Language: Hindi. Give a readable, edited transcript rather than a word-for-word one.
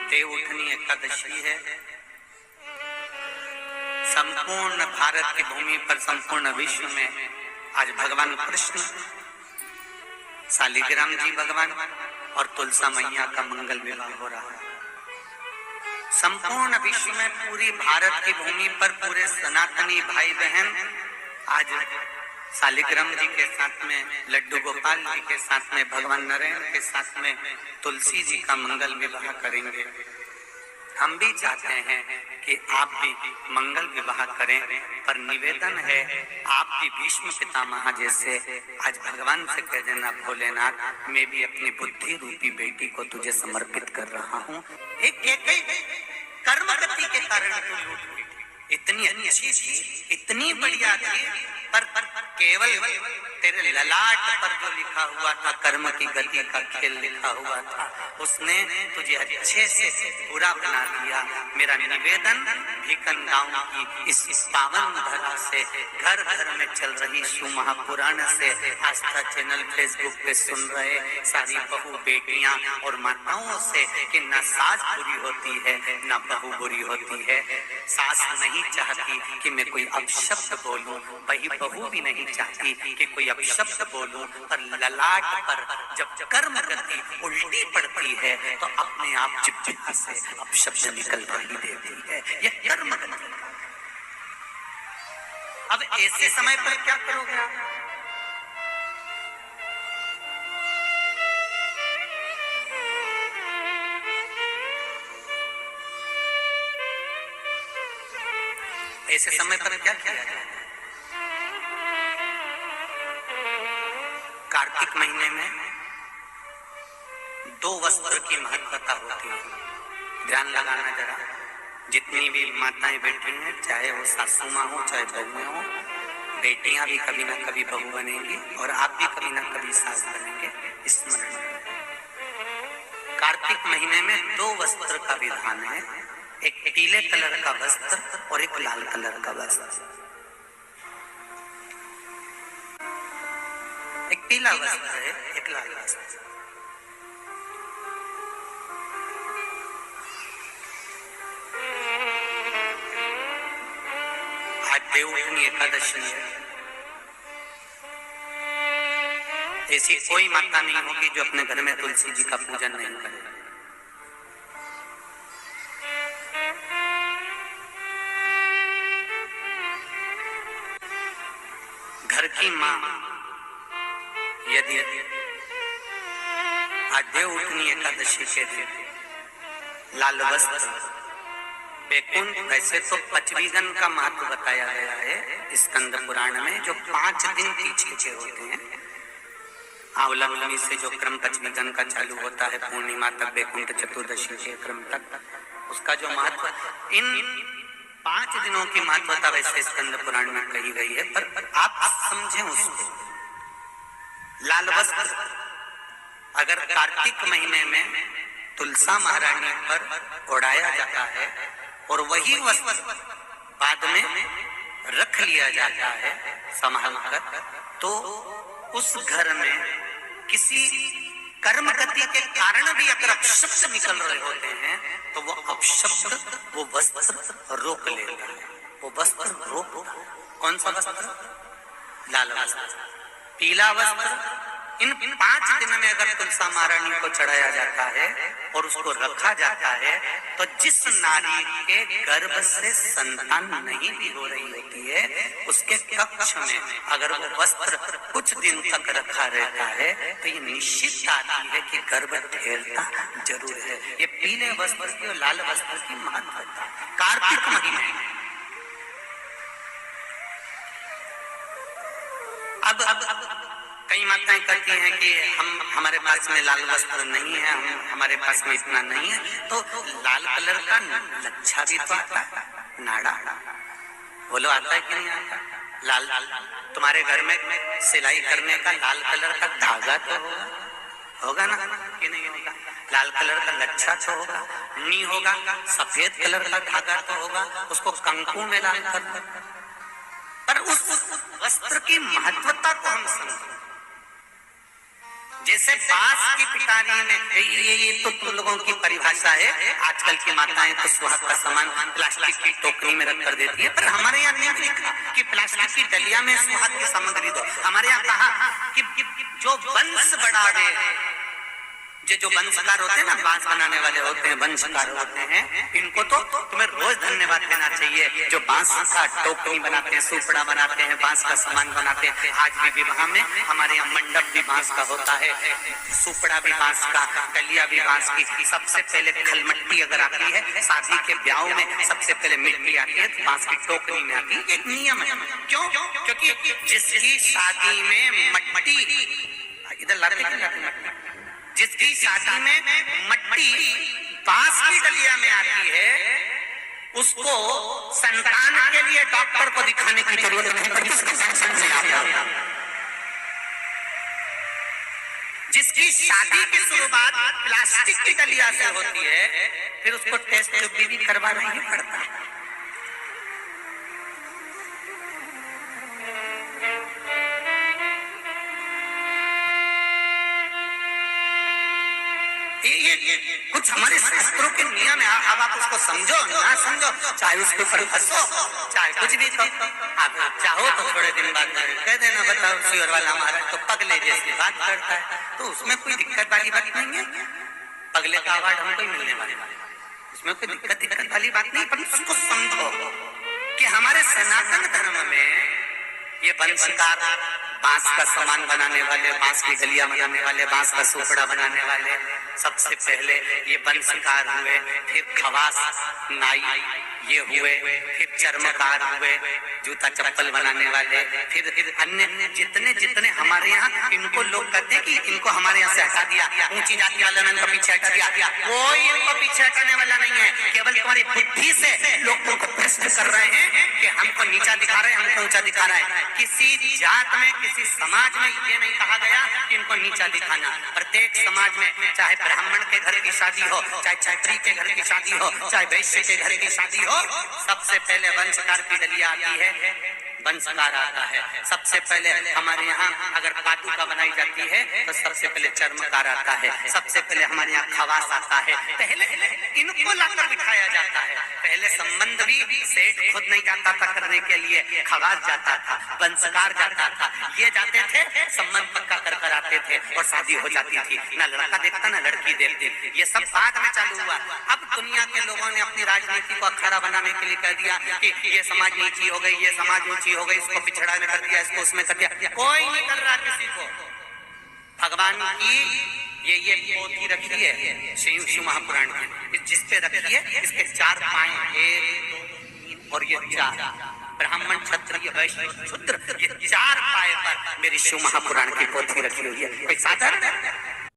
देवउठनी एकादशी है। संपूर्ण भारत की भूमि पर, संपूर्ण विश्व में आज भगवान कृष्ण, शालिग्राम जी भगवान और तुलसा मैया का मंगल विवाह हो रहा है। संपूर्ण विश्व में, पूरी भारत की भूमि पर पूरे सनातनी भाई बहन आज शालिग्राम जी के साथ में, लड्डू गोपाल जी के साथ में, भगवान नारायण के साथ में तुलसी जी का मंगल विवाह करेंगे। हम भी चाहते हैं कि आप भी मंगल विवाह करें, पर निवेदन है आप भी भीष्म पितामह जैसे आज भगवान से कह देना, भोलेनाथ मैं भी अपनी बुद्धि रूपी बेटी को तुझे समर्पित कर रहा हूँ। एक कर्म गति के कारण तू लूट बैठी, इतनी अच्छी थी, इतनी बढ़िया थी, पर केवल तेरे ललाट पर जो लिखा हुआ था कर्म की गति का खेल लिखा हुआ था, उसने तुझे अच्छे से बुरा बना दिया। मेरा निवेदन भीकन गांव की इस पावन धरा से, घर घर में चल रही सुमहापुराण से, आस्था चैनल फेसबुक पे सुन रहे सारी बहू बेटियां और माताओं से कि न सास बुरी होती है न बहू बुरी होती है। सास नहीं चाहती कि मैं कोई अपशब्द बोलूं, वही बहू भी नहीं चाहती कि कोई अपशब्द बोलूं, पर ललाट पर जब कर्म गति उल्टी पड़ती है तो अपने आप जिह्वा से अपशब्द निकल ही देती है। यह कर्म गति। अब ऐसे समय पर क्या करोगे आप? ऐसे समय पर क्या किया जाए? कार्तिक महीने में दो वस्त्र की महत्वता होती है, ध्यान लगाना जरा। जितनी भी माताएं बैठी हैं, चाहे वो सासू माँ हो चाहे बहू हो, बेटियां भी कभी ना कभी बहू बनेंगी और आप भी कभी ना कभी सास बनेंगे, स्मरण रखें। कार्तिक महीने में दो वस्त्र का विधान है, एक पीले कलर का वस्त्र और एक लाल कलर का वस्त्र। एक पीला वस्त्र है, एक लाल वस्त्र। आज देवउठनी एकादशी है। ऐसी कोई माता नहीं होगी जो अपने घर में तुलसी जी का पूजन नहीं करे। घर की माँ यदि आज देवउठनी एकादशी के दिन लाल वस्त्र, बैकुंठ, वैसे तो पचवीगन का महत्व बताया गया है स्कंद पुराण में, जो 5 दिन पीछे के होते हैं। आंवला नवमी से जो क्रम पचवीगन का चालू होता है, पूर्णिमा तक, बैकुंठ चतुर्दशी के क्रम तक, उसका जो महत्व, इन 5 दिनों की महत्वता वैसे स्कंद पुराण में कही गई है, पर आप समझें उसको। लाल वस्त्र अगर कार्तिक महीने में तुलसा महारानी पर ओढ़ाया जाता है और वही वस्त्र बाद में रख लिया जाता है संभाल कर, तो उस घर में किसी कर्म गति के कारण भी अगर अपशब्द निकल रहे होते हैं तो वो अपशब्द, वो वस्त्र रोक लेता है। वो वस्त्र रोक, कौन सा वस्त्र? लाल वस्त्र, पीला वस्त्र। इन 5 दिन में अगर तुलसा महारानी को चढ़ाया जाता है और उसको रखा जाता है, तो जिस नारी के गर्भ से संतान नहीं भी हो रही होती है, उसके कक्ष में अगर वो वस्त्र कुछ दिन तक रखा रहता है तो ये निश्चित आती है कि गर्भ ठहरता जरूर है। ये पीले वस्त्र की और लाल वस्त्र की महत्वता कार्तिक महीने में। अब कई माताएं कहती हैं कि हमारे पास में लाल वस्त्र नहीं है, हमारे पास में इतना नहीं है, तो लाल कलर का लच्छा भी तो आता है, नाड़ा, बोलो आता है कि नहीं आता? लाल, तुम्हारे घर में सिलाई करने का लाल कलर का धागा तो होगा ना, कि नहीं होगा? लाल कलर का लच्छा तो होगा, नहीं होगा सफेद कलर का धागा तो होगा, उसको कंकु में लाल कर दो। पर उस वस्त्र की महत्वता को हम समझें। जैसे बांस की पिटारी में, ये तो तुम लोगों की परिभाषा है। आजकल की माताएं तो सुहाग का सामान प्लास्टिक की टोकरी में रख कर देती है, पर हमारे यहाँ नहीं लिखा कि प्लास्टिक की डलिया में सुहाग की सामग्री दो। हमारे यहाँ कहा कि जो वंश बढ़ावे, जो वंशकार होते हैं ना, बांस बनाने वाले होते हैं, वंशकार होते हैं, इनको तो तुम्हें रोज धन्यवाद देना चाहिए। जो बांस का टोकरी बनाते हैं, सुपड़ा बनाते हैं, बांस का सामान बनाते हैं। आज भी विवाह में हमारे यहाँ मंडप भी बांस का होता है, सुपड़ा भी बांस का, डलिया भी बांस की। सबसे पहले खलमट्टी अगर आती है, शादी के ब्याह में सबसे पहले मिट्टी आती है, तो बांस की टोकरी में आती है। एक नियम है। क्यों? क्योंकि जिसकी शादी में मट्टी, इधर लाते जिसकी शादी में मट्टी बांस की डलिया में आती है, उसको संतान के लिए डॉक्टर को दिखाने की जरूरत नहीं। जिसकी शादी की शुरुआत प्लास्टिक की डलिया से होती है, फिर उसको टेस्ट भी करवाना ही पड़ता है। कुछ हमारे शास्त्रों के नियम है। अब आप उसको समझो ना समझो, चाहे उसके ऊपर हंसो, चाहे कुछ भी करो, आप चाहो तो थोड़े दिन बाद कह देना, बताओ सुअर वाला हमारा तो पगले जैसी बात करता है, तो उसमें कोई दिक्कत वाली बात नहीं है। पगले का अवार्ड हमको ही मिलने वाला है, उसमें कोई दिक्कत वाली बात नहीं। पर उसको समझो कि हमारे सनातन धर्म में ये वंशकार, बांस का सामान बनाने वाले, बांस की डलिया बनाने वाले, बांस का सुपड़ा बनाने वाले, सबसे पहले ये वंशकार हुए, फिर खवास नाई ये हुए, फिर चर्मकार हुए, जूता चप्पल बनाने वाले, फिर अन्य जितने हमारे यहाँ, इनको लोग कहते हैं कि इनको हमारे यहाँ से हटा दिया, ऊंची जाति वालों ने इनको पीछे हटा दिया। कोई इनको पीछे हटाने वाला नहीं है। केवल तुम्हारी बुद्धि से लोग तुमको प्रश्न कर रहे हैं कि हमको नीचा दिखा रहे हैं, हमको ऊंचा दिखा रहा है। किसी जात में, किसी समाज में ये नहीं कहा गया कि इनको नीचा दिखाना। प्रत्येक समाज में, चाहे ब्राह्मण के घर की शादी हो, चाहे क्षत्रिय के घर की शादी हो, चाहे वैश्य के घर की शादी हो, सबसे पहले वंशकार की डलिया आती है, वंशकार आता है। सबसे पहले हमारे यहाँ अगर पादुका बनाई जाती है तो सबसे पहले चर्मकार आता है, सबसे पहले हमारे यहाँ खवास आता है। पहले इनको लाकर बिठाया जाता है। पहले संबंध भी सेठ खुद नहीं जाता था करने के लिए, खवास जाता था, वंशकार जाता था, ये जाते थे, संबंध पक्का कर आते थे और शादी हो जाती थी। ना लड़का देखता ना लड़की देखती। ये सब बाद में चालू हुआ। अब दुनिया के लोगों ने अपनी राजनीति को अखाड़ा बनाने के लिए कह दिया कि ये समाज नीची हो गई, ये समाज ऊंची हो गई, इसको पिछड़ा में कर दिया, इसको उसमें कर दिया। कोई नहीं कर रहा किसी को। भगवान की ये पोथी रखी है शिव महापुराण की, जिस पे रखी है, इसके 4 पाए, 1 2 3 और ये 4, ब्राह्मण क्षत्रिय वैश्य शूद्र, ये 4 पाए पर मेरी शिव महापुराण की पोथी रखी हुई है। कोई साधारण है?